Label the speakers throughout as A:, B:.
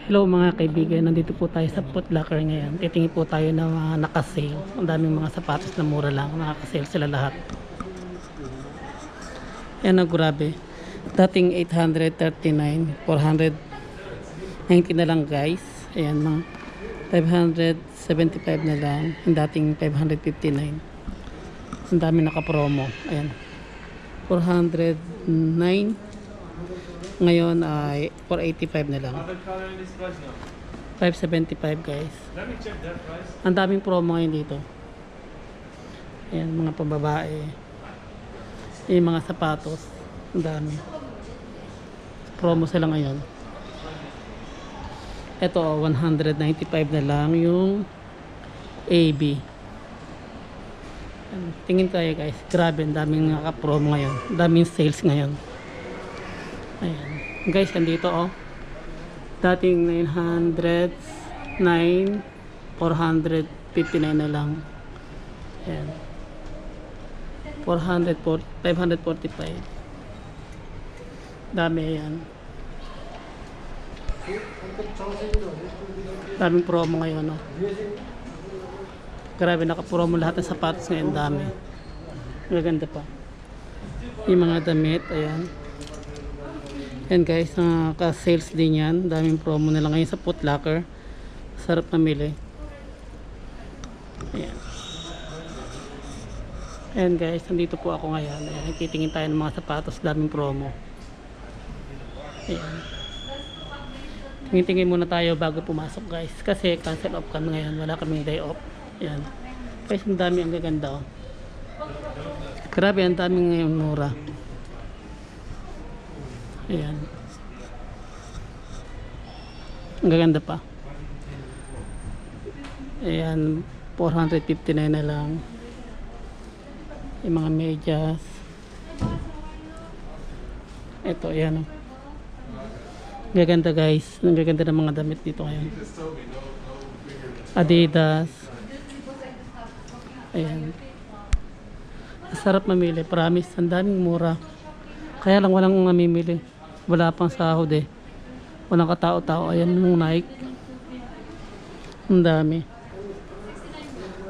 A: Hello mga kaibigan, nandito po tayo sa Foot Locker ngayon. Titingin po tayo ng mga naka-sale. Ang daming mga sapatos na mura lang, naka-sale sila lahat. Yan, grabe. Dating 839, 490 na lang guys. Ayan, mga 575 na lang. Yung dating 559. Ang dami naka-promo. Ayan, 409. Ngayon ay 485 na lang. 575 guys. Ang daming promo ngayon dito. Ayan, mga pambabae. Yung mga sapatos. Ang dami. Promo sila ngayon. Ito, 195 na lang yung AB. Ayan, tingin tayo guys. Grabe, ang daming naka-promo ngayon. Ang daming sales ngayon. Ayan. Guys, andito oh. Dating 909, 459 na lang. Ayan. 545. Dami yan. Daming promo ngayon oh. Grabe, naka-promo lahat ng sapatos ngayon. Dami. Maganda pa. Yung mga damit, ayan. Yan guys, ka-sales din yan. Daming promo na lang ngayon sa Foot Locker. Sarap namili. Ayan. Ayan guys, nandito po ako ngayon. Ayan, titingin tayo ng mga sapatos. Daming promo. Ayan. Tingin muna tayo bago pumasok guys. Kasi cancel off kami ngayon. Wala kaming day off. Ayan. Guys, ang dami, ang gaganda oh. Grabe, ang daming ngayon mura. Ayan. Ang gaganda pa. Ayan, 459 na lang. Yung mga medyas. Ito, ayan. Gaganda guys. Ang gaganda ng mga damit dito ngayon. Adidas. Ayan. Sarap mamili. Promise, ang daming mura. Kaya lang walang mamimili. Wala pang sahod eh. Walang katao-tao. Ayan yung Nike. Ang dami.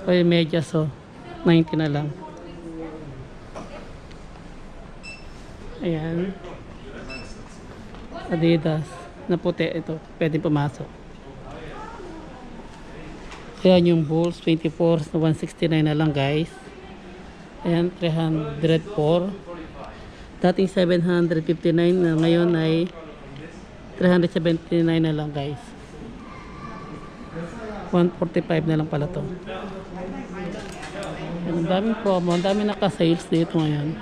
A: Kaya medyas oh. 90 na lang. Ayan. Adidas. Na puti ito. Pwede pumasok. Ayan yung Bulls. 24 na 169 na lang guys. Ayan. 304. Dating 759 na ngayon ay 379 na lang guys. 145 na lang pala to. Ang daming promo, ang daming naka-sales dito ngayon.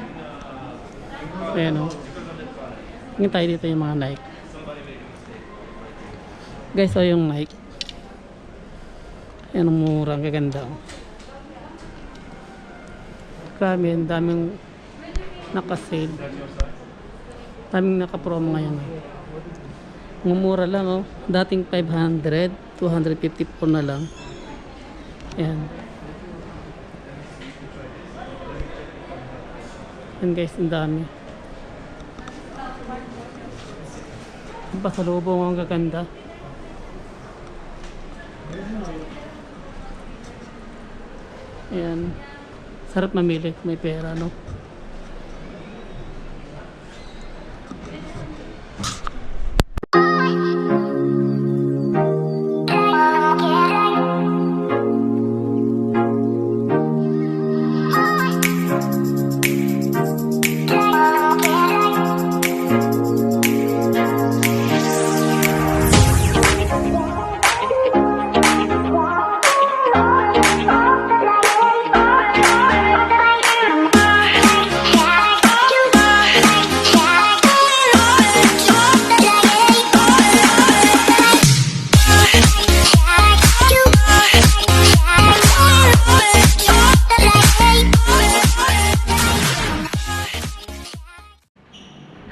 A: Ayan o. Tingin tayo dito yung mga Nike. Guys, o yung Nike. Ayan ang mura, ang gaganda o. Grabe, ang daming naka-sale. Daming naka-promo ngayon. Mumura lang oh. Dating 500, 254 na lang. Ayan. Ayan guys, ang dami. Ang pasalubong ang gaganda. Ayan. Sarap mamili, may pera no.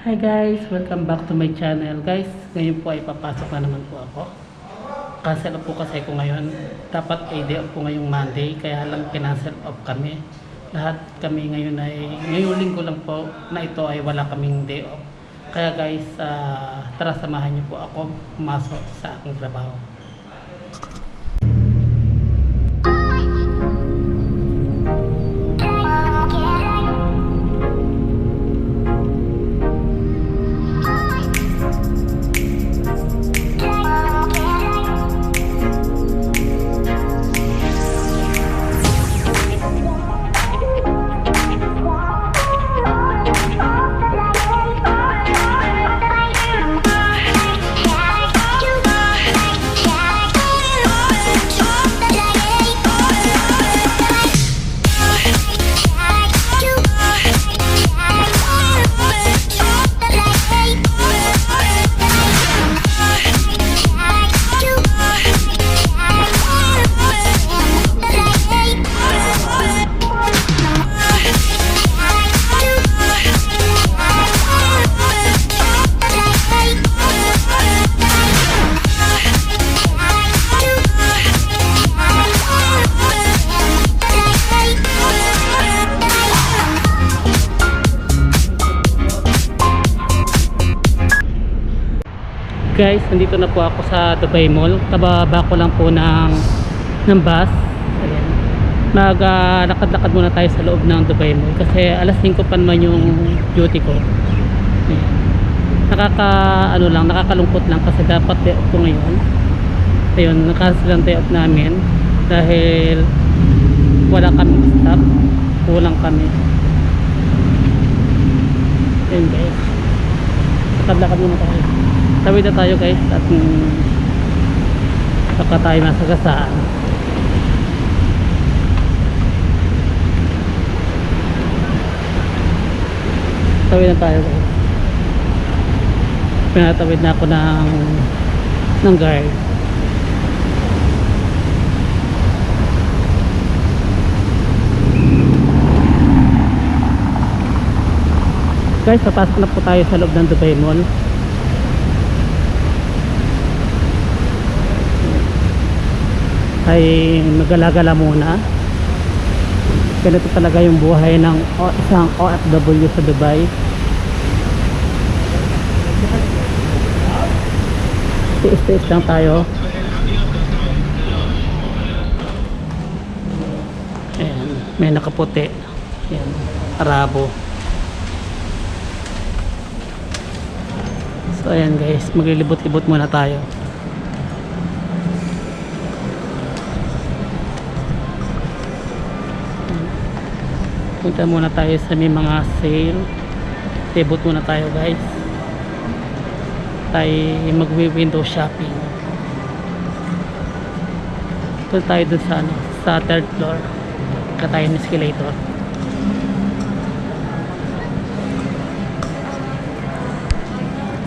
A: Hi guys, welcome back to my channel guys. Ngayon po ay papasok na naman po ako. Cancel off po kasi ko ngayon. Dapat ay day off po ngayong Monday, kaya lang kinancel off kami. Lahat kami ngayon ay, ngayong linggo lang po na ito ay wala kaming day off. Kaya guys, tara samahan niyo po ako pumasok sa aking trabaho. Guys, nandito na po ako sa Dubai Mall. Tababa ko lang po ng bus. Ayan. Lakad-lakad muna tayo sa loob ng Dubai Mall kasi alas 5 pa naman yung duty ko. Ayan. Nakakalungkot lang kasi dapat day off ko ngayon. Ayun, nakancel lang day off namin dahil wala kaming staff. Kulang kami. Ayan guys. Lakad-lakad muna tayo. Tawid na tayo guys at baka tayo masagasaan. Tawid na tayo guys. Pinatawid na ako ng guard. Guys, papasok na po tayo sa loob ng Dubai Mall. Ay magalagala muna. Ganito talaga yung buhay ng isang OFW sa Dubai. Tiis-tiis lang tayo. Ayan, may nakaputi. Ayan, Arabo. So ayan guys, maglilibot-libot muna tayo. Punta muna tayo sa may mga sale. Tebot muna tayo guys. Tayo magwi-window shopping. Punta tayo dun sa third floor. Punta tayo ng escalator.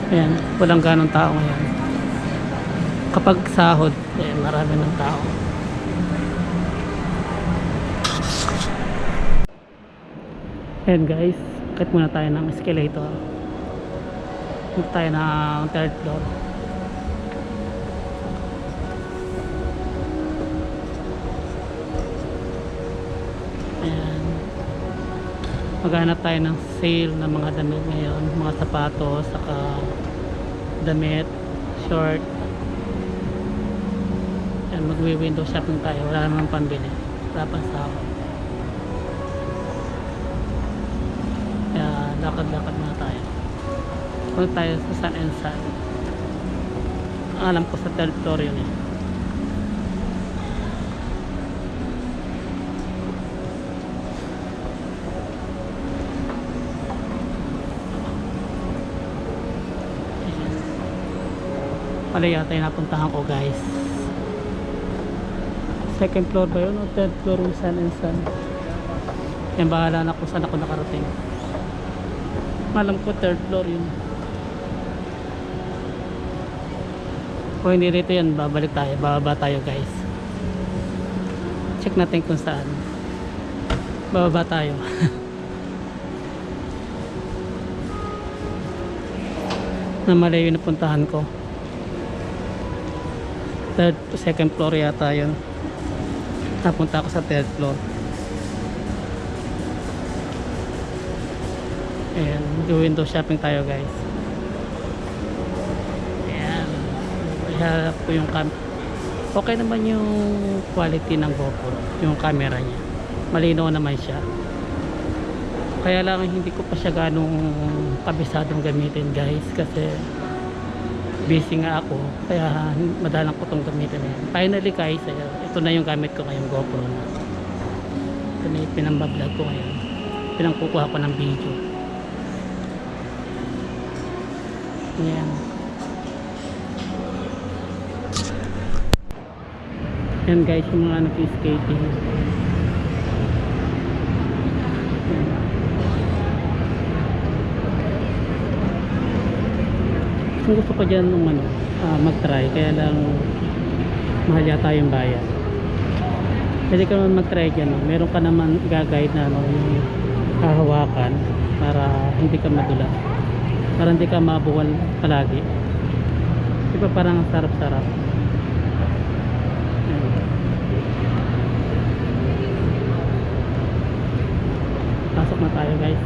A: Ayan, walang ganong tao ngayon. Kapag sahod, marami ng tao. Ayan guys, akit muna tayo ng escalator. Punta tayo ng third floor. Ayan. Maghanap tayo ng sale ng mga damit ngayon. Mga sapatos, saka damit, short. Ayan, magwi-window shopping tayo. Wala namang pambili. Wala pang sahod. Lakad-lakad na tayo. Punta tayo sa Sun and Sun. Alam ko sa third floor yun eh. Pala yata yung napuntahan ko guys. Second floor ba yun o third floor yung Sun and Sun? Yan, bahala na kung saan ako nakarating. Alam ko third floor yun. Kung hindi rito yan, babalik tayo, bababa tayo guys. Check natin kung saan. Bababa tayo. Na malayo yung napuntahan ko. Second floor yata yun. Napunta ako sa third floor. Ayan, window shopping tayo guys. Kaya po yung okay naman yung quality ng GoPro, yung camera niya. Malinaw naman siya. Kaya lang hindi ko pa siya ganong kabisadong gamitin guys, kasi busy nga ako, kaya madalang ko itong gamitin. Finally guys, ito na yung gamit ko ngayong GoPro na. Ito na yung pinambablog ko ngayon, pinangkukuha ko ng video. Ayan. Yan guys, yung mga nag-skating. Kung gusto ko dyan nung mag-try, kaya lang mahal yata yung bayan. Pwede ka naman mag-try dyan, meron ka naman gagayad na yung hahawakan para hindi ka madula, para hindi ka mabuwal palagi. Diba parang sarap-sarap. Pasok na tayo guys.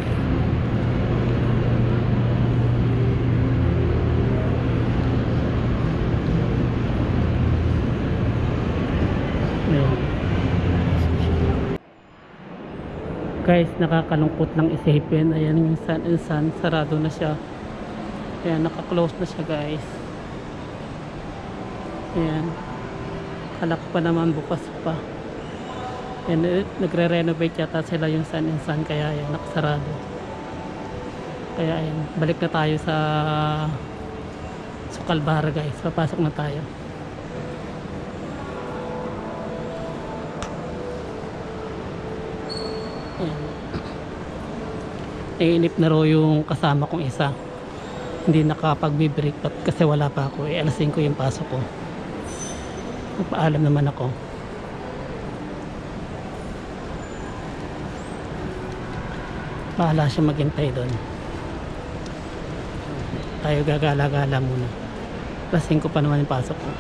A: Guys, nakakalungkot lang isipin. Ayan yung Sun and Sun, sarado na siya. Ayan, naka-close na siya guys. Ayan, kala ko pa naman bukas pa. Ayan, nagre-renovate yata sila yung Sun and Sun, kaya ayan, nakasarado. Kaya ayan, balik na tayo sa Sukalbar guys. Papasok na tayo. Naiinip na raw yung kasama kong isa, hindi nakapag-break kasi wala pa ako. Alas 5 yung pasok ko. Nagpaalam naman ako. Bahala siya maghintay doon. Tayo gagala-gala muna. Alas 5 pa naman yung pasok ko.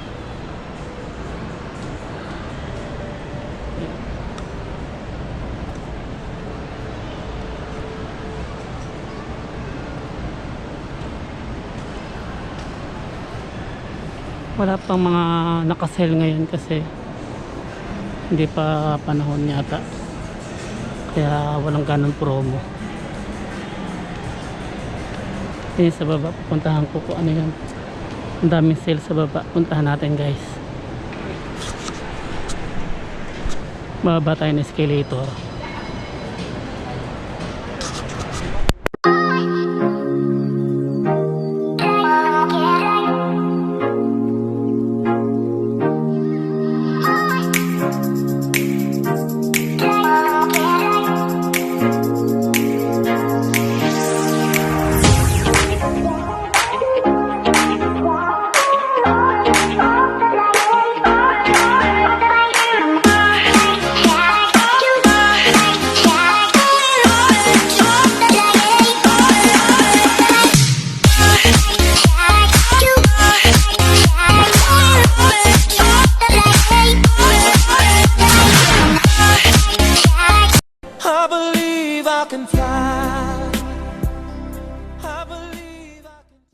A: Wala pang mga nakasell ngayon kasi hindi pa panahon yata, kaya walang ganong promo. Yun sa baba, pupuntahan ko kung ano yan. Ang daming sale sa baba, puntahan natin guys. Bababa tayo ng escalator.